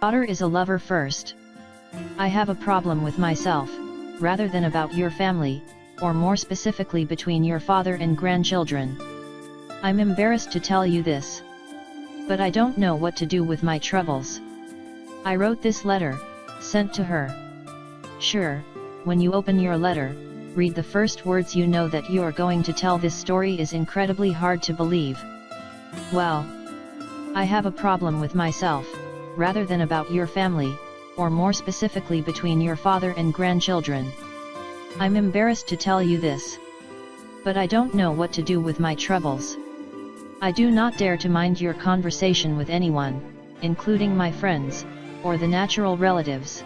Daughter is a lover first. I have a problem with myself, rather than about your family, or more specifically between your father and grandchildren. I'm embarrassed to tell you this, but I don't know what to do with my troubles. I wrote this letter, sent to her. Sure, when you open your letter, read the first words, you know that you are going to tell this story is incredibly hard to believe. Well, I have a problem with myself, rather than about your family, or more specifically between your father and grandchildren. I'm embarrassed to tell you this, but I don't know what to do with my troubles. I do not dare to mind your conversation with anyone, including my friends, or the natural relatives.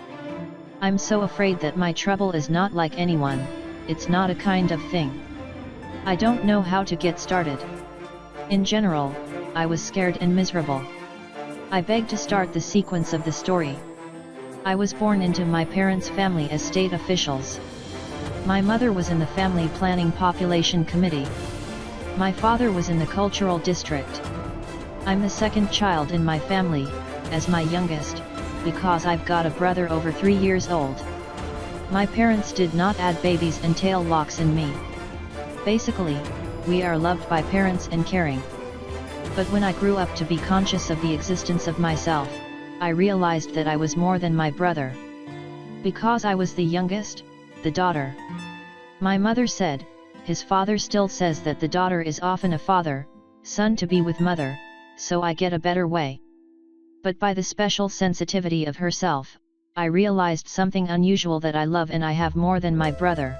I'm so afraid that my trouble is not like anyone, it's not a kind of thing. I don't know how to get started. In general, I was scared and miserable. I beg to start the sequence of the story. I was born into my parents' family as state officials. My mother was in the Family Planning Population Committee. My father was in the Cultural District. I'm the second child in my family, as my youngest, because I've got a brother over 3 years old. My parents did not add babies and tail locks in me. Basically, we are loved by parents and caring. But when I grew up to be conscious of the existence of myself, I realized that I was more than my brother. Because I was the youngest, the daughter. My mother said, his father still says that the daughter is often a father, son to be with mother, so I get a better way. But by the special sensitivity of herself, I realized something unusual, that I love and I have more than my brother.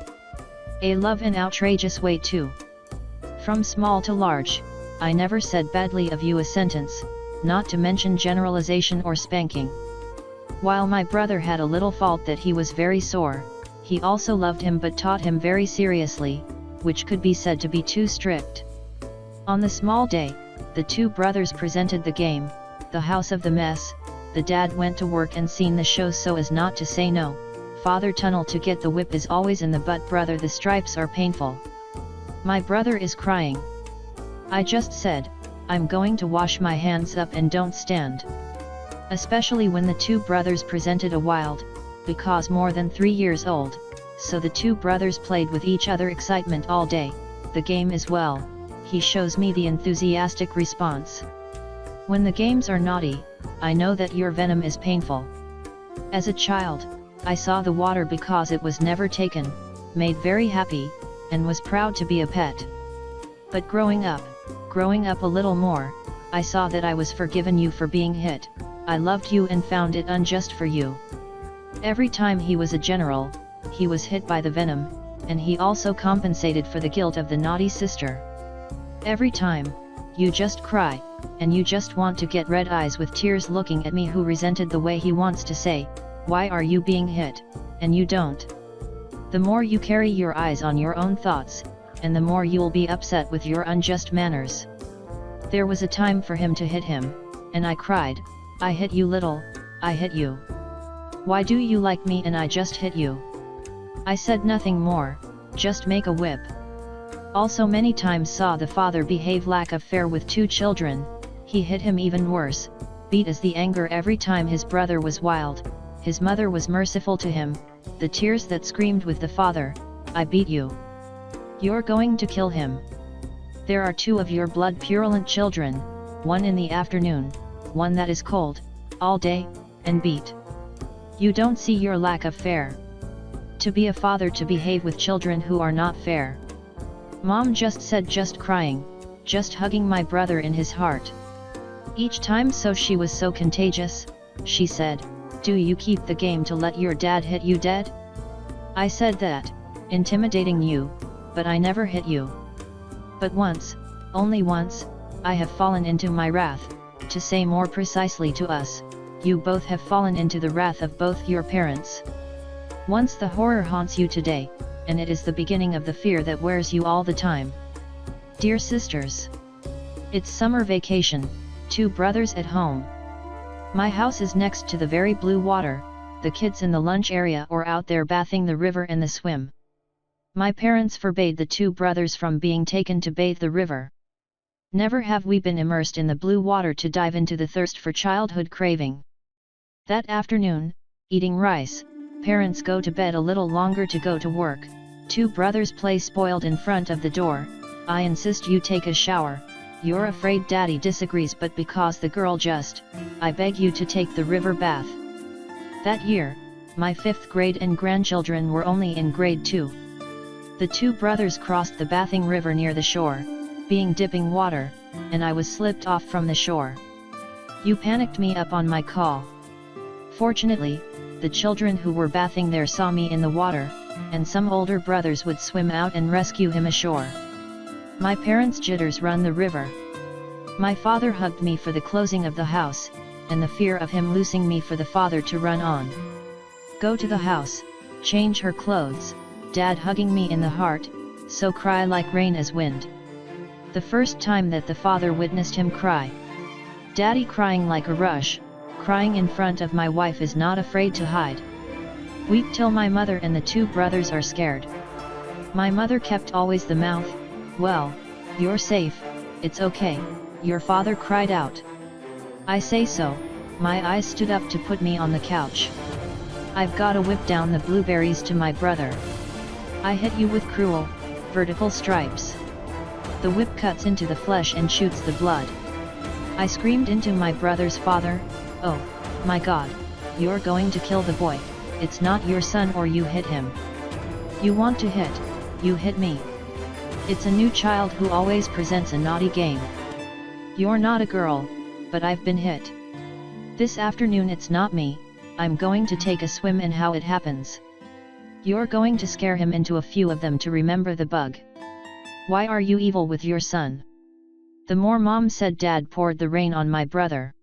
I love in outrageous way too. From small to large, I never said badly of you a sentence, not to mention generalization or spanking. While my brother had a little fault that he was very sore, he also loved him but taught him very seriously, which could be said to be too strict. On the small day, the two brothers presented the game, The House of the Mess. The dad went to work and seen the show so as not to say no. Father tunnel to get the whip is always in the butt, brother the stripes are painful. My brother is crying. I just said, I'm going to wash my hands up and don't stand. Especially when the two brothers presented a wild, because more than 3 years old, so the two brothers played with each other excitement all day, the game as well. He shows me the enthusiastic response. When the games are naughty, I know that your venom is painful. As a child, I saw the water because it was never taken, made very happy, and was proud to be a pet. But growing up a little more, I saw that I was forgiven you for being hit. I loved you and found it unjust for you. Every time he was a general, he was hit by the venom, and he also compensated for the guilt of the naughty sister. Every time, you just cry, and you just want to get red eyes with tears looking at me who resented the way he wants to say, why are you being hit, and you don't. The more you carry your eyes on your own thoughts, and the more you'll be upset with your unjust manners. There was a time for him to hit him, and I cried, I hit you little, I hit you. Why do you like me and I just hit you? I said nothing more, just make a whip. Also many times saw the father behave lack of fair with two children, he hit him even worse, beat as the anger every time his brother was wild, his mother was merciful to him, the tears that screamed with the father, I beat you. You're going to kill him. There are two of your blood purulent children, one in the afternoon, one that is cold, all day, and beat. You don't see your lack of fair. To be a father to behave with children who are not fair. Mom just said, just crying, just hugging my brother in his heart. Each time so she was so contagious, she said, do you keep the game to let your dad hit you dead? I said that, intimidating you, but I never hit you. But once, only once, I have fallen into my wrath, to say more precisely to us, you both have fallen into the wrath of both your parents. Once the horror haunts you today, and it is the beginning of the fear that wears you all the time. Dear sisters, it's summer vacation, 2 brothers at home. My house is next to the very blue water, the kids in the lunch area or out there bathing the river and the swim. My parents forbade the 2 brothers from being taken to bathe the river. Never have we been immersed in the blue water to dive into the thirst for childhood craving. That afternoon, eating rice, parents go to bed a little longer to go to work, two brothers play spoiled in front of the door. I insist you take a shower, you're afraid daddy disagrees, but because the girl I beg you to take the river bath. That year, my 5th grade and grandchildren were only in grade 2. The two brothers crossed the bathing river near the shore, being dipping water, and I was slipped off from the shore. You panicked me up on my call. Fortunately, the children who were bathing there saw me in the water, and some older brothers would swim out and rescue him ashore. My parents' jitters run the river. My father hugged me for the closing of the house, and the fear of him losing me for the father to run on. Go to the house, change her clothes, dad hugging me in the heart, so cry like rain as wind. The first time that the father witnessed him cry. Daddy crying like a rush, crying in front of my wife is not afraid to hide. Weep till my mother and the two brothers are scared. My mother kept always the mouth, well, you're safe, it's okay, your father cried out. I say so, my eyes stood up to put me on the couch. I've got to whip down the blueberries to my brother. I hit you with cruel, vertical stripes. The whip cuts into the flesh and shoots the blood. I screamed into my brother's father, oh, my God, you're going to kill the boy, it's not your son or you hit him. You want to hit, you hit me. It's a new child who always presents a naughty game. You're not a girl, but I've been hit. This afternoon it's not me, I'm going to take a swim in how it happens. You're going to scare him into a few of them to remember the bug. Why are you evil with your son? The more mom said, dad poured the rain on my brother.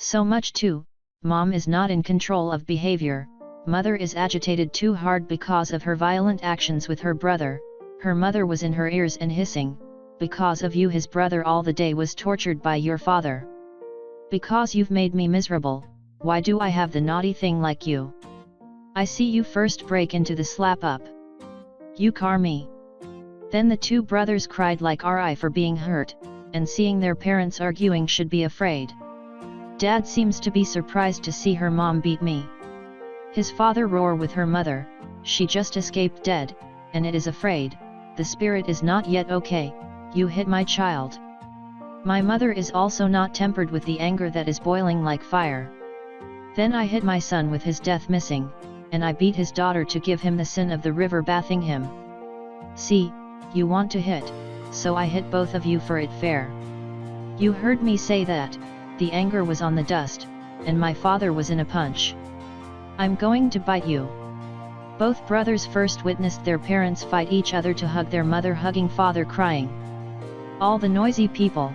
So much too, mom is not in control of behavior, mother is agitated too hard because of her violent actions with her brother, her mother was in her ears and hissing, because of you his brother all the day was tortured by your father. Because you've made me miserable, why do I have the naughty thing like you? I see you first break into the slap up. You car me. Then the two brothers cried like RI for being hurt, and seeing their parents arguing should be afraid. Dad seems to be surprised to see her mom beat me. His father roar with her mother, she just escaped dead, and it is afraid, the spirit is not yet okay, you hit my child. My mother is also not tempered with the anger that is boiling like fire. Then I hit my son with his death missing, and I beat his daughter to give him the sin of the river bathing him. See, you want to hit, so I hit both of you for it fair. You heard me say that, the anger was on the dust, and my father was in a punch. I'm going to bite you. Both brothers first witnessed their parents fight each other to hug their mother hugging father crying. All the noisy people.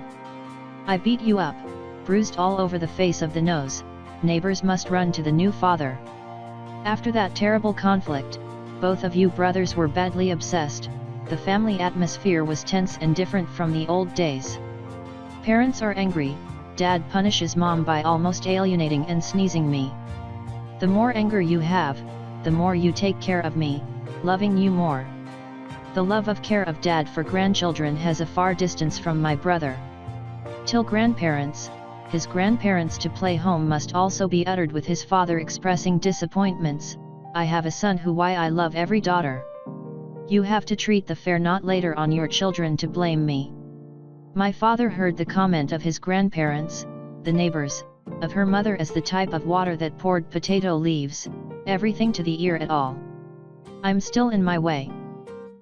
I beat you up, bruised all over the face of the nose, neighbors must run to the new father. After that terrible conflict, both of you brothers were badly obsessed, the family atmosphere was tense and different from the old days. Parents are angry, dad punishes mom by almost alienating and sneezing me. The more anger you have, the more you take care of me, loving you more. The love of care of dad for grandchildren has a far distance from my brother. Till grandparents, his grandparents to play home must also be uttered with his father expressing disappointments, I have a son who why I love every daughter. You have to treat the fair not later on your children to blame me. My father heard the comment of his grandparents, the neighbors, of her mother as the type of water that poured potato leaves, everything to the ear at all. I'm still in my way.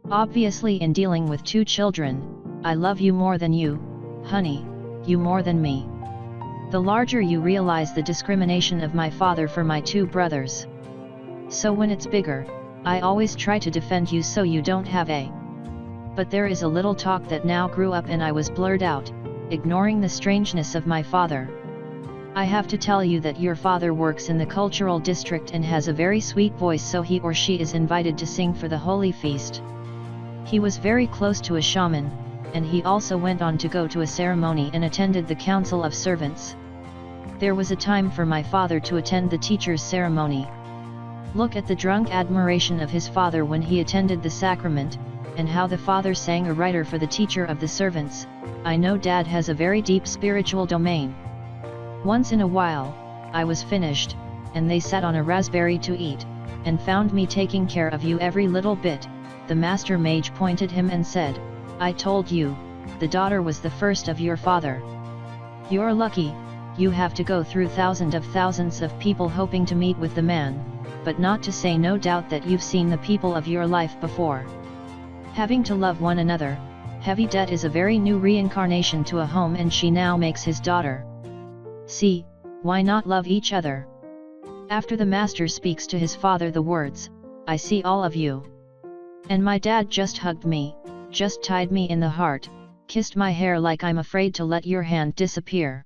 Obviously in dealing with two children, I love you more than you, honey, you more than me. The larger you realize the discrimination of my father for my two brothers. So when it's bigger, I always try to defend you so you don't have a. But there is a little talk that now grew up and I was blurred out, ignoring the strangeness of my father. I have to tell you that your father works in the cultural district and has a very sweet voice, so he or she is invited to sing for the holy feast. He was very close to a shaman, and he also went on to go to a ceremony and attended the council of servants. There was a time for my father to attend the teacher's ceremony. Look at the drunk admiration of his father when he attended the sacrament, and how the father sang a writer for the teacher of the servants. I know dad has a very deep spiritual domain. Once in a while, I was finished, and they sat on a raspberry to eat, and found me taking care of you every little bit. The master mage pointed him and said, I told you, the daughter was the first of your father. You're lucky, you have to go through thousands of people hoping to meet with the man, but not to say no doubt that you've seen the people of your life before. Having to love one another, Heavy Debt is a very new reincarnation to a home, and she now makes his daughter. See, why not love each other? After the master speaks to his father the words, I see all of you. And my dad just hugged me, just tied me in the heart, kissed my hair like I'm afraid to let your hand disappear.